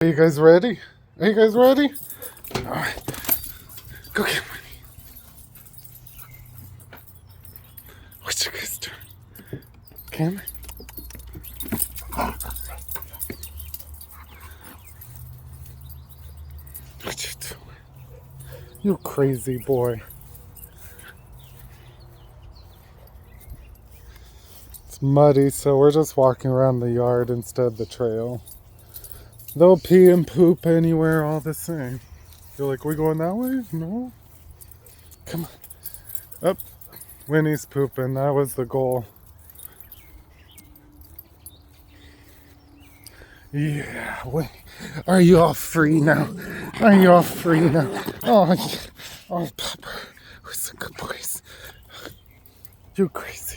Are you guys ready? Are you guys ready? Alright. Go get money. What you guys doing? Cameron? What you doing? You crazy boy. It's muddy, so we're just walking around the yard instead of the trail. They'll pee and poop anywhere all the same. You're like, we going that way? No? Come on. Up. Winnie's pooping. That was the goal. Yeah. Winnie. Are you all free now? Are you all free now? Oh, yeah. Oh, Papa. We're some good boys. You crazy.